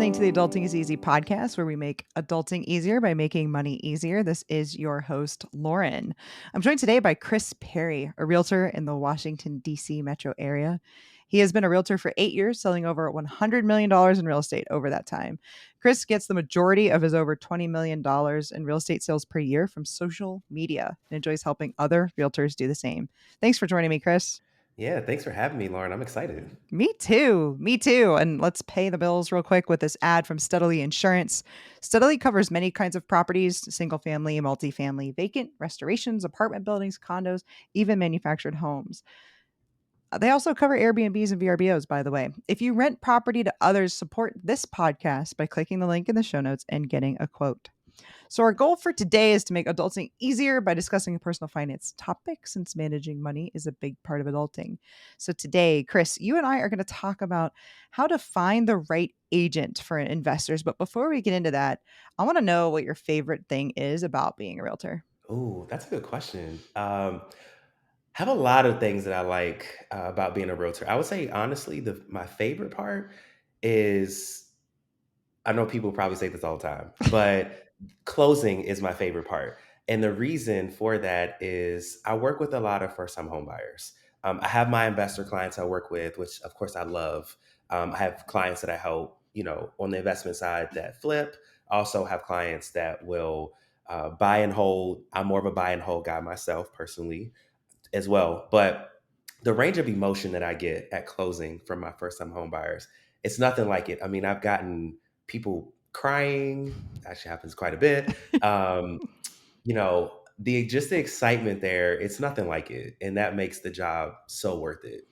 listening to the Adulting is Easy podcast, where we make adulting easier by making money easier. This is your host, Lauren. I'm joined today by Chris Perry, a realtor in the Washington, D.C. metro area. He has been a realtor for 8 years, selling over $100 million in real estate over that time. Chris gets the majority of his over $20 million in real estate sales per year from social media and enjoys helping other realtors do the same. Thanks for joining me, Chris. Yeah, thanks for having me, Lauren. I'm excited. Me too. Me too. And let's pay the bills real quick with this ad from Steadily Insurance. Steadily covers many kinds of properties: single family, multifamily, vacant, restorations, apartment buildings, condos, even manufactured homes. They also cover Airbnbs and VRBOs, by the way. If you rent property to others, support this podcast by clicking the link in the show notes and getting a quote. So, our goal for today is to make adulting easier by discussing a personal finance topic, since managing money is a big part of adulting. So, today, Chris, you and I are going to talk about how to find the right agent for investors. But before we get into that, I want to know what your favorite thing is about being a realtor. Oh, that's a good question. Have a lot of things that I like about being a realtor. I would say honestly, the my favorite part is I know people probably say this all the time, but closing is my favorite part. And the reason for that is I work with a lot of first time home buyers. I have my investor clients I work with, which of course I love. I have clients that I help, on the investment side that flip. I also have clients that will buy and hold. I'm more of a buy and hold guy myself personally as well. But the range of emotion that I get at closing from my first time home buyers, it's nothing like it. I mean, I've gotten people crying, actually happens quite a bit. Um, the excitement there, it's nothing like it. And that makes the job so worth it.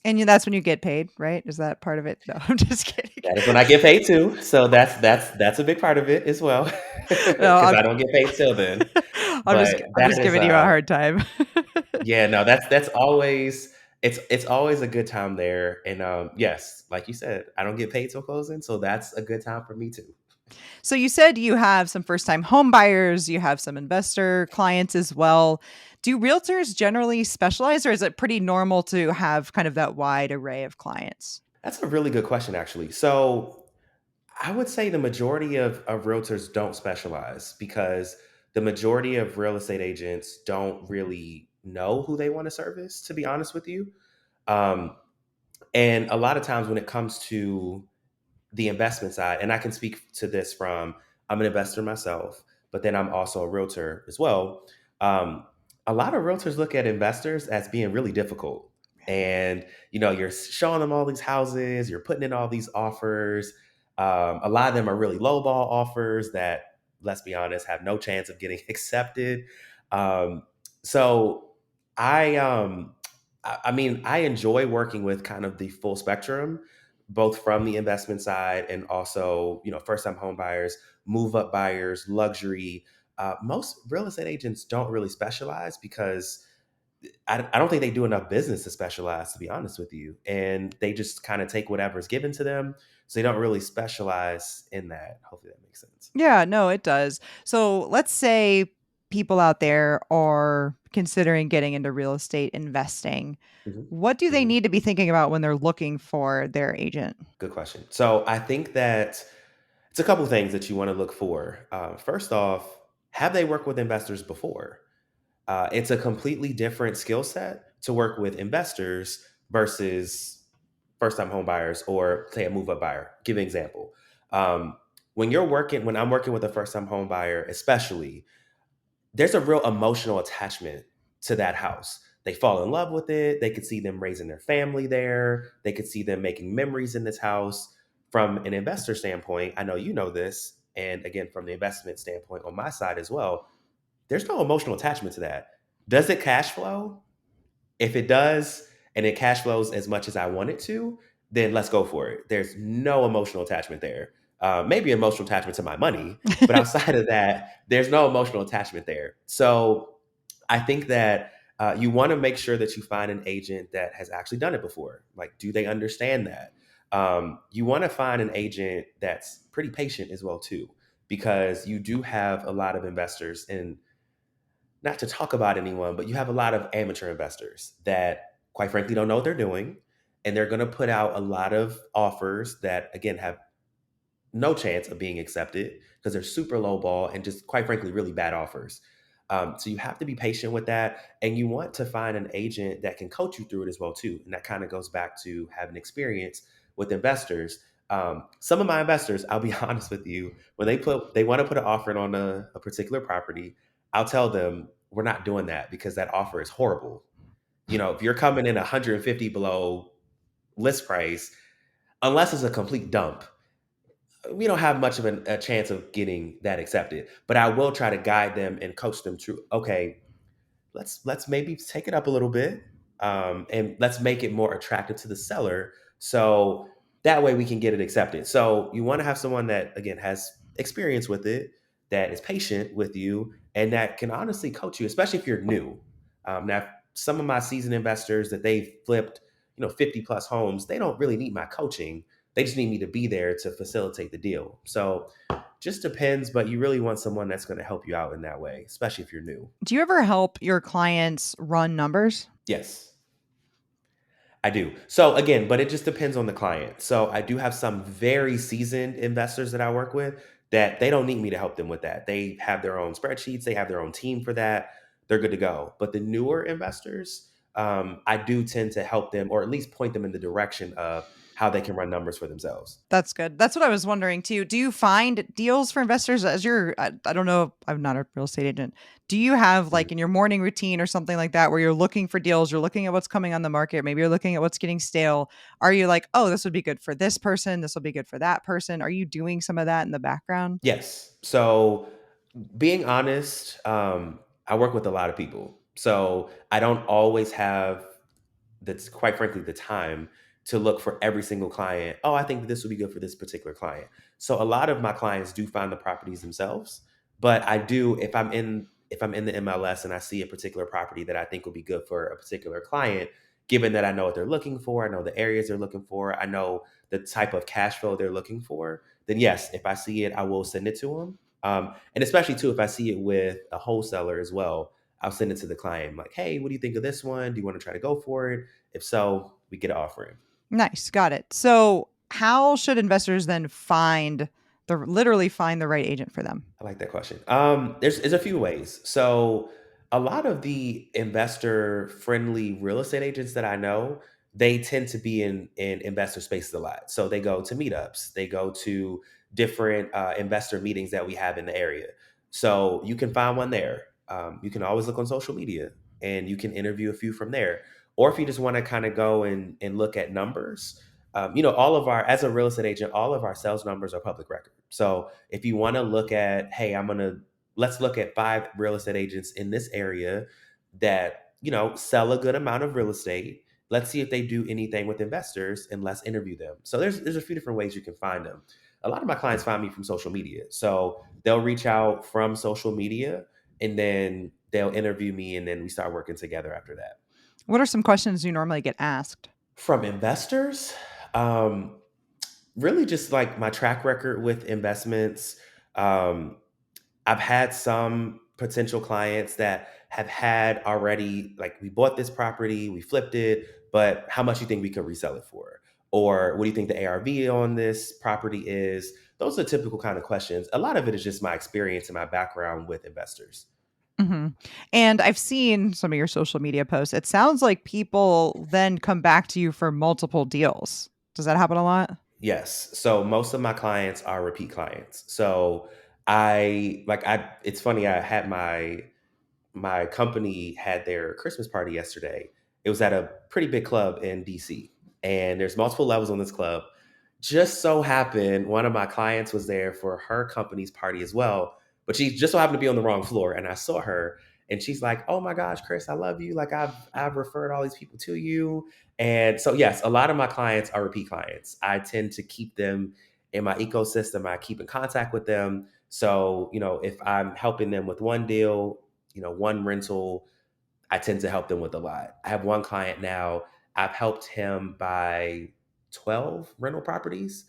And that's when you get paid, right? Is that part of it? No, I'm just kidding. That is when I get paid too. So that's a big part of it as well. No, Because I don't get paid till then. But I'm that just is giving you a hard time. yeah, no, that's always it's always a good time there. And yes, like you said, I don't get paid till closing, so that's a good time for me too. So you said you have some first-time home buyers, you have some investor clients as well. Do realtors generally specialize, or is it pretty normal to have kind of that wide array of clients? That's a really good question, actually. So I would say the majority of realtors don't specialize because the majority of real estate agents don't really know who they want to service, to be honest with you. Um, and a lot of times when it comes to the investment side, and I can speak to this from I'm an investor myself, but then I'm also a realtor as well. Um, a lot of realtors look at investors as being really difficult. And you're showing them all these houses, you're putting in all these offers. A lot of them are really lowball offers that, let's be honest, have no chance of getting accepted. Um, so I mean, I enjoy working with kind of the full spectrum, both from the investment side and also, first time home buyers, move up buyers, luxury. Most real estate agents don't really specialize because I don't think they do enough business to specialize, to be honest with you. And they just kind of take whatever's given to them. So they don't really specialize in that. Hopefully that makes sense. Yeah, no, it does. So let's say people out there are considering getting into real estate investing. hmm What do they hmm need to be thinking about when they're looking for their agent? Good question. So I think that it's a couple of things that you want to look for. First off, have they worked with investors before? It's a completely different skill set to work with investors versus first time home buyers or say a move up buyer. Give an example. Um, when I'm working with a first time home buyer, especially, there's a real emotional attachment to that house. They fall in love with it. They could see them raising their family there. They could see them making memories in this house. From an investor standpoint, I know you know this. And again, from the investment standpoint on my side as well, there's no emotional attachment to that. Does it cash flow? If it does, and it cash flows as much as I want it to, then let's go for it. There's no emotional attachment there. Maybe emotional attachment to my money, but outside of that, there's no emotional attachment there. So I think that you want to make sure that you find an agent that has actually done it before. Like, do they understand that? You want to find an agent that's pretty patient as well too, because you do have a lot of investors, and not to talk about anyone, but you have a lot of amateur investors that, quite frankly, don't know what they're doing. And they're going to put out a lot of offers that, again, have no chance of being accepted because they're super low ball and just quite frankly really bad offers. So you have to be patient with that, and you want to find an agent that can coach you through it as well too. And that kind of goes back to having experience with investors. Some of my investors, I'll be honest with you, when they want to put an offer in on a particular property, I'll tell them we're not doing that because that offer is horrible. If you're coming in 150 below list price, unless it's a complete dump, we don't have much of a chance of getting that accepted. But I will try to guide them and coach them through. Okay, let's maybe take it up a little bit, and let's make it more attractive to the seller, so that way we can get it accepted. So you want to have someone that again has experience with it, that is patient with you, and that can honestly coach you, especially if you're new. Now, some of my seasoned investors that they've flipped 50 plus homes, they don't really need my coaching. They just need me to be there to facilitate the deal. So just depends, but you really want someone that's going to help you out in that way, especially if you're new. Do you ever help your clients run numbers? Yes, I do. So again, but it just depends on the client. So I do have some very seasoned investors that I work with that they don't need me to help them with that. They have their own spreadsheets, they have their own team for that. They're good to go. But the newer investors, I do tend to help them or at least point them in the direction of how they can run numbers for themselves. That's good. That's what I was wondering too. Do you find deals for investors as I don't know, I'm not a real estate agent. Do you have Mhm. like in your morning routine or something like that where you're looking for deals, you're looking at what's coming on the market, maybe you're looking at what's getting stale. Are you like, "Oh, this would be good for this person, this will be good for that person." Are you doing some of that in the background? Yes. So being honest, I work with a lot of people. So I don't always have that's quite frankly the time to look for every single client. Oh, I think this would be good for this particular client. So a lot of my clients do find the properties themselves, but I do if I'm in the MLS and I see a particular property that I think would be good for a particular client, given that I know what they're looking for, I know the areas they're looking for, I know the type of cash flow they're looking for, then yes, if I see it, I will send it to them. And especially too, if I see it with a wholesaler as well, I'll send it to the client. I'm like, hey, what do you think of this one? Do you want to try to go for it? If so, we get an offering. Nice, got it. So, how should investors then literally find the right agent for them? I like that question. There's a few ways. So a lot of the investor friendly real estate agents that I know, they tend to be in investor spaces a lot. So they go to meetups, they go to different investor meetings that we have in the area. So you can find one there. You can always look on social media and you can interview a few from there. Or if you just want to kind of go and look at numbers, all of our as a real estate agent, all of our sales numbers are public record. So if you want to look at, hey, let's look at 5 real estate agents in this area that, sell a good amount of real estate. Let's see if they do anything with investors and let's interview them. So there's a few different ways you can find them. A lot of my clients find me from social media. So they'll reach out from social media and then they'll interview me and then we start working together after that. What are some questions you normally get asked? From investors, um, really just like my track record with investments. Um, I've had some potential clients that have had already, like, we bought this property, we flipped it, but how much you think we could resell it for? Or what do you think the ARV on this property is? Those are typical kind of questions. A lot of it is just my experience and my background with investors. Mhm. And I've seen some of your social media posts. It sounds like people then come back to you for multiple deals. Does that happen a lot? Yes. So most of my clients are repeat clients. So it's funny, I had my company had their Christmas party yesterday. It was at a pretty big club in DC, and there's multiple levels on this club. Just so happened one of my clients was there for her company's party as well, but she just so happened to be on the wrong floor. And I saw her, and she's like, "Oh my gosh, Chris, I love you! Like I've referred all these people to you." And so yes, a lot of my clients are repeat clients. I tend to keep them in my ecosystem. I keep in contact with them. So, if I'm helping them with one deal, one rental, I tend to help them with a lot. I have one client now, I've helped him buy 12 rental properties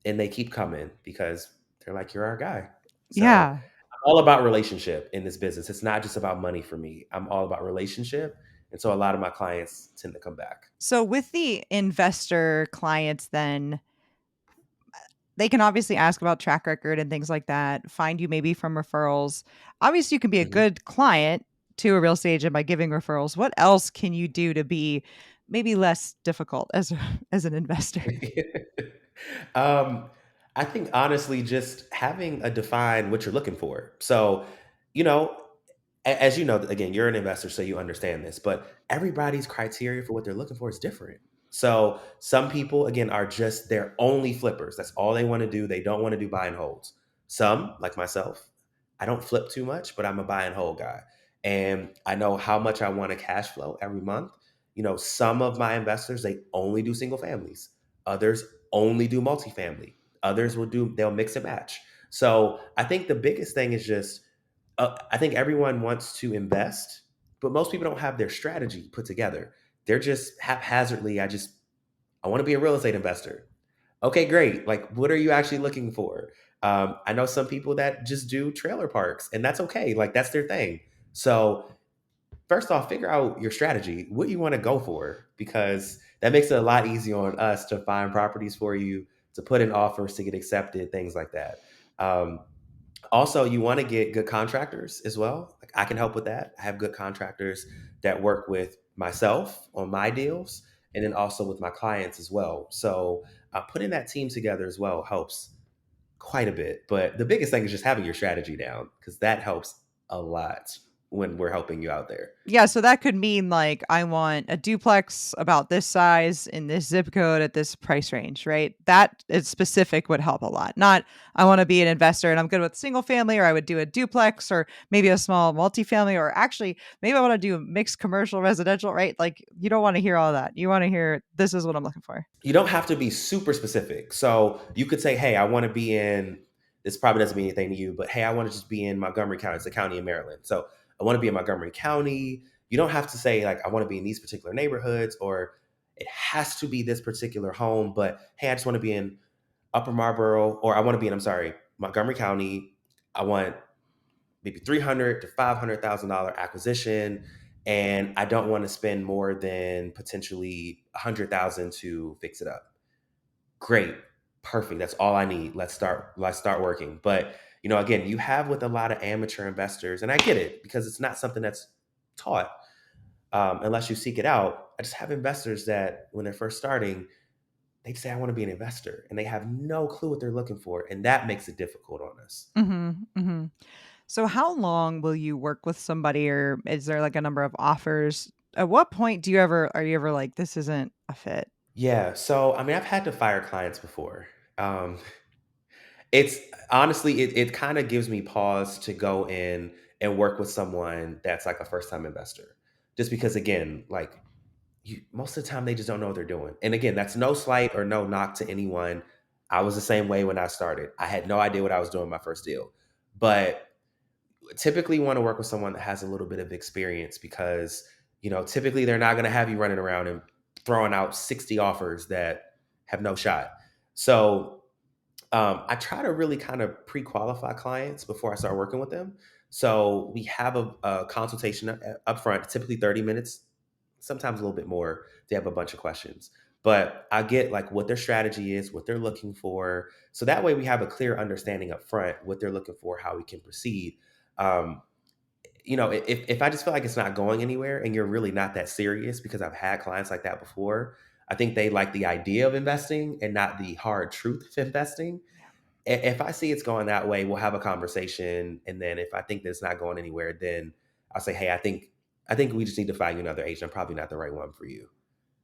and they keep coming because they're like, you're our guy. So Yeah. I'm all about relationship in this business. It's not just about money for me. I'm all about relationship. And so a lot of my clients tend to come back. So with the investor clients then, They can obviously ask about track record and things like that, find you maybe from referrals. Obviously, you can be a Mhm. good client to a real estate agent by giving referrals. What else can you do to be maybe less difficult as as an investor? um, I think honestly, just having a define what you're looking for. So, you know, as you know, again, you're an investor, so you understand this, but everybody's criteria for what they're looking for is different. So some people, again, are just they're only flippers. That's all they want to do. They don't want to do buy and holds. Some, like myself, I don't flip too much, but I'm a buy and hold guy. And I know how much I want to cash flow every month. Some of my investors, they only do single families. Others only do multifamily. Others they'll mix and match. So I think the biggest thing is just I think everyone wants to invest, but most people don't have their strategy put together. They're just haphazardly. I want to be a real estate investor. Okay, great. Like, what are you actually looking for? I know some people that just do trailer parks, and that's okay. Like, that's their thing. So, first off, figure out your strategy. What you want to go for, because that makes it a lot easier on us to find properties for you, to put in offers, to get accepted, things like that. Um, Also, you want to get good contractors as well. Like I can help with that. I have good contractors that work with myself on my deals and then also with my clients as well. So putting that team together as well helps quite a bit. But the biggest thing is just having your strategy down because that helps a lot when we're helping you out there. Yeah, so that could mean like I want a duplex about this size in this zip code at this price range, right? That is specific would help a lot. Not I want to be an investor and I'm good with single family, or I would do a duplex or maybe a small multifamily, or actually maybe I want to do mixed commercial residential, right? Like you don't want to hear all that. You want to hear this is what I'm looking for. You don't have to be super specific. So you could say, hey, I want to be in, this probably doesn't mean anything to you, but hey, I want to just be in Montgomery County. It's a county in Maryland. So I want to be in Montgomery County. You don't have to say, like, I want to be in these particular neighborhoods or it has to be this particular home, but hey, I just want to be in Upper Marlboro or I want to be in, I'm sorry, Montgomery County. I want maybe 300 to $500,000 acquisition and I don't want to spend more than potentially 100,000 to fix it up. Great. Perfect. That's all I need. Let's start working. But, again, you have with a lot of amateur investors, and I get it because it's not something that's taught unless you seek it out. I just have investors that when they're first starting, they say, I want to be an investor, and they have no clue what they're looking for. And that makes it difficult on us. Mhm. Mhm. So how long will you work with somebody, or is there like a number of offers? At what point are you ever like this isn't a fit? Yeah. So, I mean, I've had to fire clients before. Um, It's honestly, it kind of gives me pause to go in and work with someone that's like a first time investor. Just because again, like most of the time they just don't know what they're doing. And again, that's no slight or no knock to anyone. I was the same way when I started. I had no idea what I was doing my first deal. But typically want to work with someone that has a little bit of experience because, typically they're not going to have you running around and throwing out 60 offers that have no shot. So I try to really kind of pre-qualify clients before I start working with them. So we have a consultation up front, typically 30 minutes, sometimes a little bit more. They have a bunch of questions, but I get like what their strategy is, what they're looking for. So that way we have a clear understanding up front what they're looking for, how we can proceed. Um, if I just feel like it's not going anywhere and you're really not that serious, because I've had clients like that before, I think they like the idea of investing and not the hard truth of investing. If I see it's going that way, we'll have a conversation, and then if I think that it's not going anywhere, then I'll say, "Hey, I think we just need to find you another agent. I'm probably not the right one for you."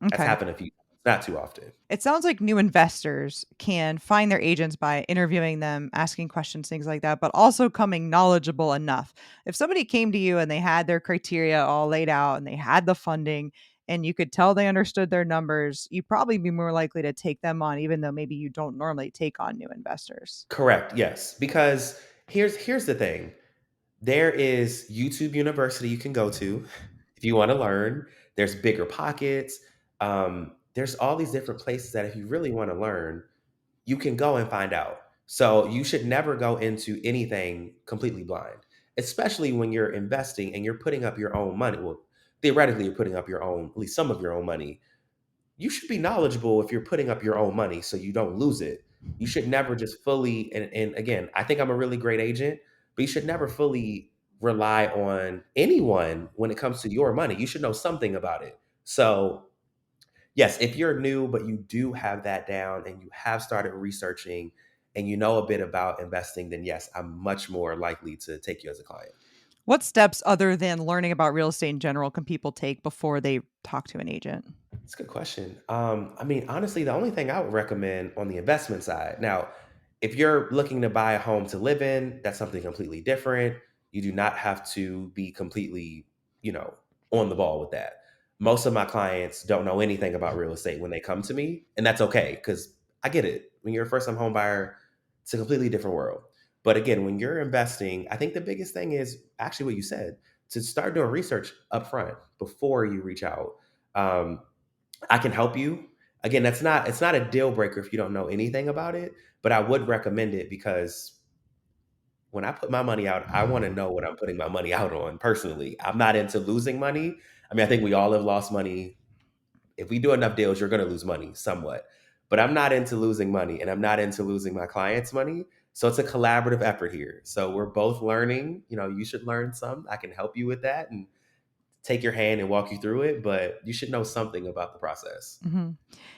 That's Okay. happened a few times, not too often. It sounds like new investors can find their agents by interviewing them, asking questions, things like that, but also coming knowledgeable enough. If somebody came to you and they had their criteria all laid out and they had the funding and you could tell they understood their numbers, you'd probably be more likely to take them on, even though maybe you don't normally take on new investors. Correct. Yes, because here's the thing. There is YouTube University you can go to if you want to learn. There's Bigger Pockets. There's all these different places that if you really want to learn, you can go and find out. So you should never go into anything completely blind, especially when you're investing and you're putting up your own money. Well, theoretically, you're putting up your own, at least some of your own money. You should be knowledgeable if you're putting up your own money so you don't lose it. You should never just fully, and again, I think I'm a really great agent, but you should never fully rely on anyone when it comes to your money. You should know something about it. So, yes, if you're new, but you do have that down and you have started researching and you know a bit about investing, then yes, I'm much more likely to take you as a client. What steps other than learning about real estate in general can people take before they talk to an agent? It's a good question. I mean, honestly, the only thing I would recommend on the investment side. Now, if you're looking to buy a home to live in, that's something completely different. You do not have to be completely, you know, on the ball with that. Most of my clients don't know anything about real estate when they come to me, and that's okay because I get it. When you're a first-time home buyer, it's a completely different world. But again, when you're investing, I think the biggest thing is actually what you said, to start doing research up front before you reach out. Um, I can help you. Again, it's not a deal breaker if you don't know anything about it, but I would recommend it because when I put my money out, I want to know what I'm putting my money out on personally. I'm not into losing money. I mean, I think we all have lost money. If we do enough deals, you're going to lose money somewhat. But I'm not into losing money and I'm not into losing my clients' money. So it's a collaborative effort here. So we're both learning. You know, you should learn some. I can help you with that and take your hand and walk you through it, but you should know something about the process. Mhm. And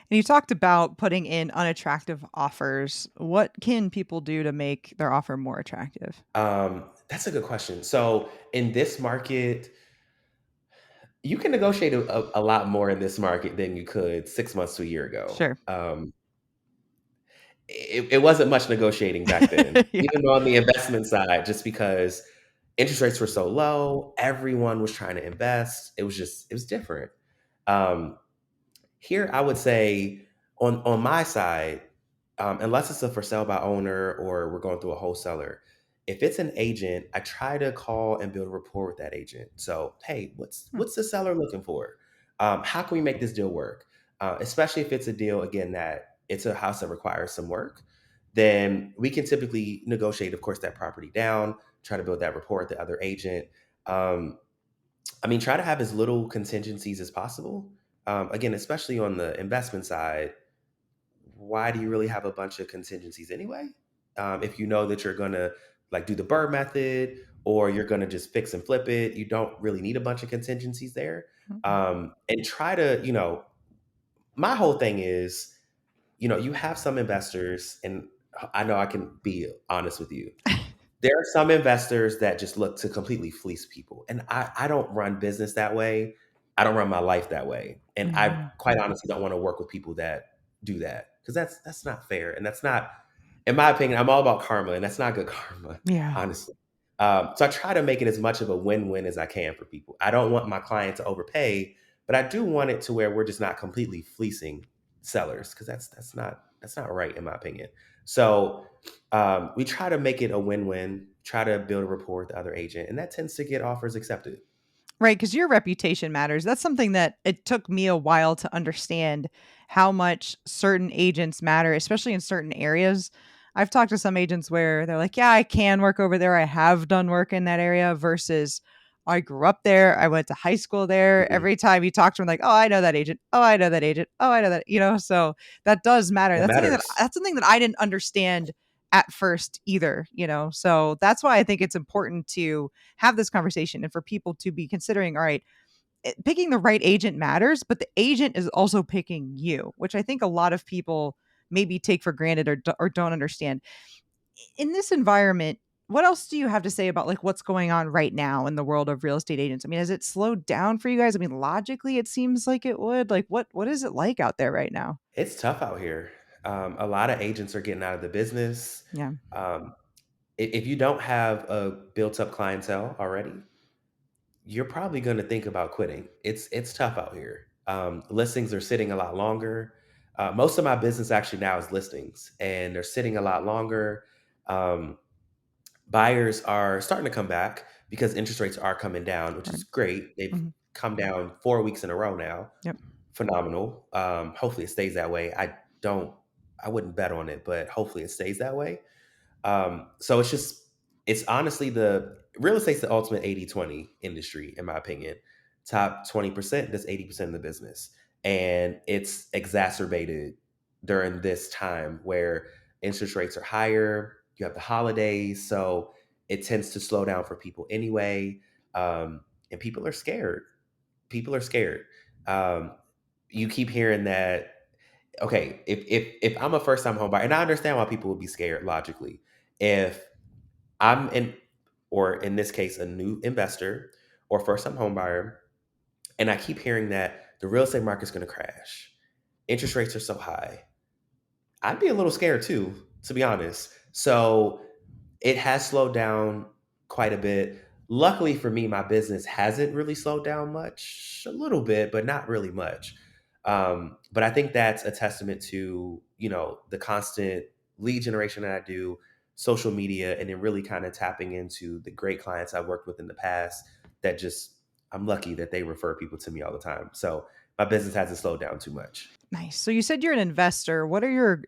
you talked about putting in unattractive offers. What can people do to make their offer more attractive? That's a good question. So in this market, you can negotiate a lot more in this market than you could 6 months to a year ago. Sure. It wasn't much negotiating back then, Yeah. even on the investment side, just because interest rates were so low, everyone was trying to invest. It was different. Um, Here, I would say on my side, unless it's a for sale by owner or we're going through a wholesaler, if it's an agent, I try to call and build a rapport with that agent. So, hey, Hmm. what's the seller looking for? How can we make this deal work? Especially if it's a deal again that it's a house that requires some work, then we can typically negotiate, of course, that property down. Try to build that rapport with the other agent. Um, I mean, try to have as little contingencies as possible. Again, especially on the investment side, why do you really have a bunch of contingencies anyway? If you know that you're gonna like do the Burr method or you're gonna just fix and flip it, you don't really need a bunch of contingencies there. Mhm. And try to, my whole thing is, you have some investors, and I know I can be honest with you, there are some investors that just look to completely fleece people. And I don't run business that way. I don't run my life that way. And I Mhm. quite honestly don't want to work with people that do that because that's not fair. And that's not, in my opinion, I'm all about karma and that's not good karma, Yeah. honestly. So I try to make it as much of a win-win as I can for people. I don't want my client to overpay, but I do want it to where we're just not completely fleecing sellers because that's not right in my opinion. So we try to make it a win-win, try to build a rapport with the other agent, and that tends to get offers accepted. Right, because your reputation matters. That's something that it took me a while to understand how much certain agents matter, especially in certain areas. I've talked to some agents where they're like, "Yeah, I can work over there. I have done work in that area," versus, "I grew up there. I went to high school there." Mhm. Every time you talk to them, like, "Oh, I know that agent. Oh, I know that agent. Oh, I know that," so that does matter. That matters. That's something that I didn't understand at first either. So that's why I think it's important to have this conversation and for people to be considering, all right, picking the right agent matters, but the agent is also picking you, which I think a lot of people maybe take for granted or don't understand. In this environment, what else do you have to say about like what's going on right now in the world of real estate agents? I mean, has it slowed down for you guys? I mean, logically, it seems like it would. Like, what is it like out there right now? It's tough out here. A lot of agents are getting out of the business. Yeah. Um, if you don't have a built-up clientele already, you're probably going to think about quitting. It's tough out here. Listings are sitting a lot longer. Most of my business actually now is listings, and they're sitting a lot longer. Um, Buyers are starting to come back because interest rates are coming down, which Right. is great. They've Mhm. come down 4 weeks in a row now. Yep. Phenomenal. Hopefully it stays that way. Don't, I wouldn't bet on it, but hopefully it stays that way. So it's honestly the real estate's the ultimate 80-20 industry, in my opinion. Top 20% does 80% of the business. And it's exacerbated during this time where Interest rates are higher. You have the holidays, so it tends to slow down for people anyway. And people are scared. People are scared. Um, you keep hearing that. Okay, if I'm a first time home buyer, and I understand why people would be scared logically. If I'm in, or in this case, a new investor or first time home buyer, and I keep hearing that the real estate market's going to crash, interest rates are so high, I'd be a little scared too, to be honest. So it has slowed down quite a bit. Luckily for me, my business hasn't really slowed down much, a little bit, but not really much. But I think that's a testament to, the constant lead generation that I do, social media, and then really kind of tapping into the great clients I've worked with in the past that just, I'm lucky that they refer people to me all the time. So my business hasn't slowed down too much. Nice. So you said you're an investor. What are your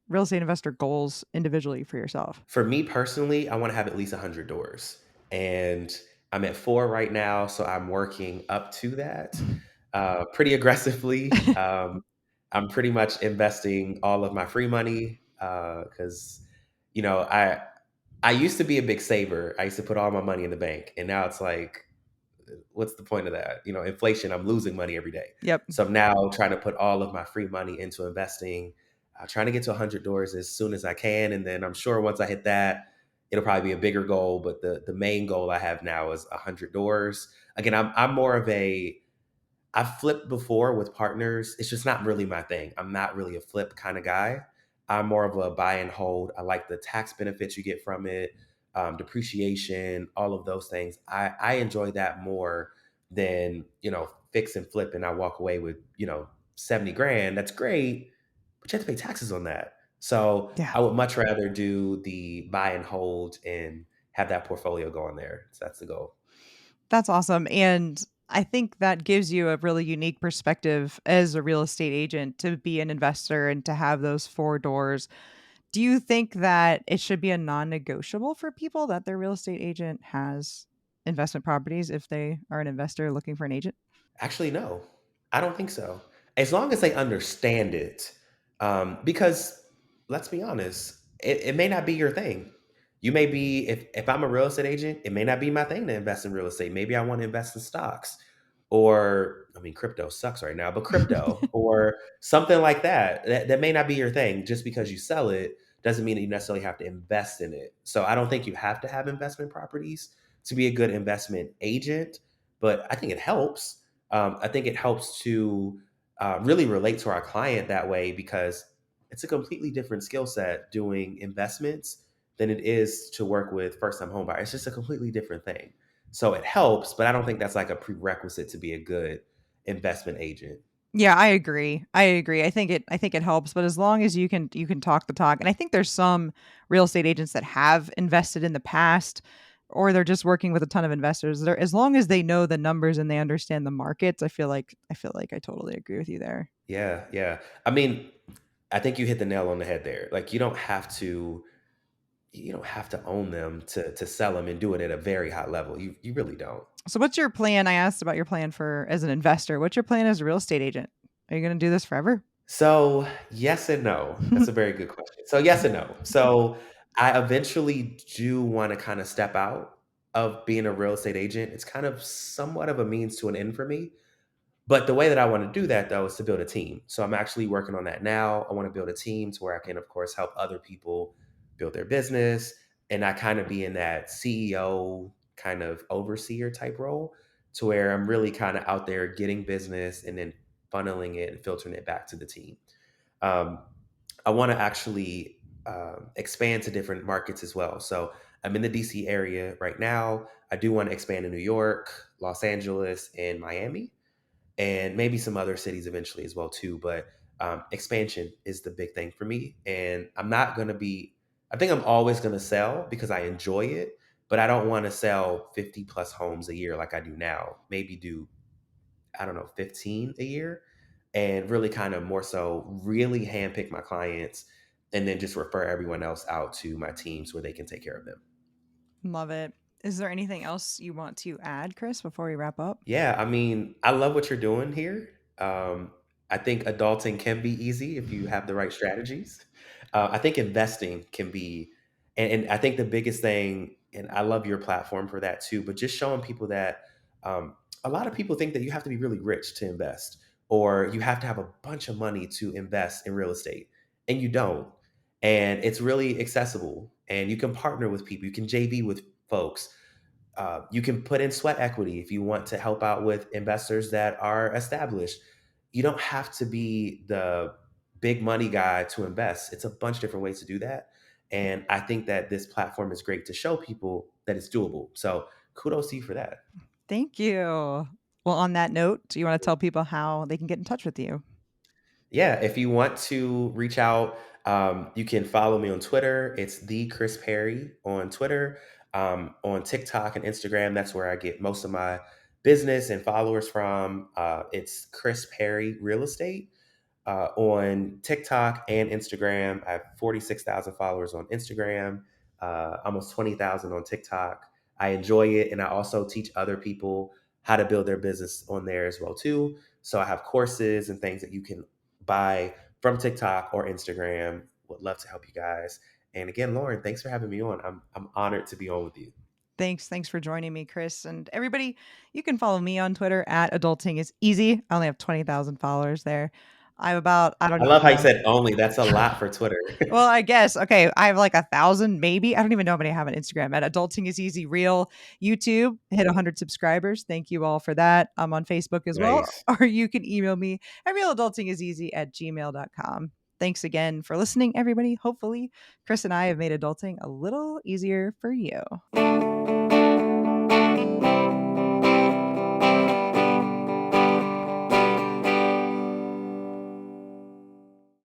real estate investor goals individually for yourself? For me personally, I want to have at least 100 doors. And I'm at four right now. So I'm working up to that pretty aggressively. I'm pretty much investing all of my free money because, you know, I, I used to be a big saver. I used to put all my money in the bank. And now it's like, what's the point of that? Inflation, I'm losing money every day. Yep. So I'm now trying to put all of my free money into investing, trying to get to 100 doors as soon as I can. And then I'm sure once I hit that, it'll probably be a bigger goal. But the main goal I have now is 100 doors. Again, I'm more of a I've flipped before with partners. It's just not really my thing. I'm not really a flip kind of guy. I'm more of a buy and hold. I like the tax benefits you get from it, depreciation, all of those things. I enjoy that more than, fix and flip and I walk away with, 70 grand. That's great, but you have to pay taxes on that. So Yeah. I would much rather do the buy and hold and have that portfolio going there. So that's the goal. That's awesome. And I think that gives you a really unique perspective as a real estate agent to be an investor and to have those four doors. Do you think that it should be a non negotiable for people that their real estate agent has investment properties if they are an investor looking for an agent? Actually, no, I don't think so. As long as they understand it, because let's be honest, it may not be your thing. You may be, if I'm a real estate agent, it may not be my thing to invest in real estate. Maybe I want to invest in stocks, or I mean, crypto sucks right now, but crypto or something like that. That may not be your thing. Just because you sell it doesn't mean that you necessarily have to invest in it. So I don't think you have to have investment properties to be a good investment agent, but I think it helps. I think it helps to really relate to our client that way because it's a completely different skill set doing investments than it is to work with first time home buyers. It's just a completely different thing. So it helps, but I don't think that's like a prerequisite to be a good investment agent. Yeah, I agree. I agree. I think it helps, but as long as you can talk the talk. And I think there's some real estate agents that have invested in the past or they're just working with a ton of investors. They're, as long as they know the numbers and they understand the markets, I feel like I totally agree with you there. Yeah, yeah. I mean, I think you hit the nail on the head there. Like you don't have to own them to sell them and do it at a very high level. You really don't. So what's your plan? I asked about your plan for as an investor. What's your plan as a real estate agent? Are you going to do this forever? So, yes and no. That's a very good question. So, yes and no. So, I eventually do want to kind of step out of being a real estate agent. It's kind of somewhat of a means to an end for me. But the way that I want to do that though is to build a team. So I'm actually working on that now. I want to build a team to where I can, of course, help other people build their business. And I kind of be in that CEO kind of overseer type role to where I'm really kind of out there getting business and then funneling it and filtering it back to the team. Um, I want to actually expand to different markets as well. So I'm in the DC area right now. I do want to expand to New York, Los Angeles, and Miami and maybe some other cities eventually as well too. But expansion is the big thing for me, and I'm not going to be. I think I'm always going to sell because I enjoy it, but I don't want to sell 50 plus homes a year like I do now. Maybe do I don't know 15 a year, and really kind of more so really handpick my clients, and then just refer everyone else out to my teams where they can take care of them. Love it. Is there anything else you want to add, Chris, before we wrap up? Yeah, I mean, I love what you're doing here. I think adulting can be easy if you have the right strategies. I think investing can be, and I think the biggest thing, and I love your platform for that too, but just showing people that um, a lot of people think that you have to be really rich to invest, or you have to have a bunch of money to invest in real estate, and you don't. And it's really accessible, and you can partner with people, you can JV with folks. You can put in sweat equity if you want to help out with investors that are established. You don't have to be the big money guy to invest. It's a bunch of different ways to do that. And I think that this platform is great to show people that it's doable. So kudos to you for that. Thank you. Well, on that note, do you want to tell people how they can get in touch with you? Yeah, if you want to reach out, you can follow me on Twitter. It's the Chris Perry on Twitter. On TikTok and Instagram, that's where I get most of my business and followers from. It's Chris Perry Real Estate on TikTok and Instagram. I have 46,000 followers on Instagram, almost 20,000 on TikTok. I enjoy it, and I also teach other people how to build their business on there as well too. So I have courses and things that you can buy from TikTok or Instagram. Would love to help you guys. And again, Lauren, thanks for having me on. I'm honored to be on with you. Thanks. Thanks for joining me, Chris. And everybody, you can follow me on Twitter at Adulting is Easy. I only have 20,000 followers there. I'm about, I don't I even love how you know. said only. That's a lot for Twitter. Well, I guess. Okay. I have like 1,000, maybe. I don't even know how many I have on Instagram at Adulting is Easy Real. YouTube hit 100 subscribers. Thank you all for that. I'm on Facebook as well. Nice. Or you can email me at realadultingiseasy at gmail.com. Thanks again for listening, everybody. Hopefully, Chris and I have made adulting a little easier for you.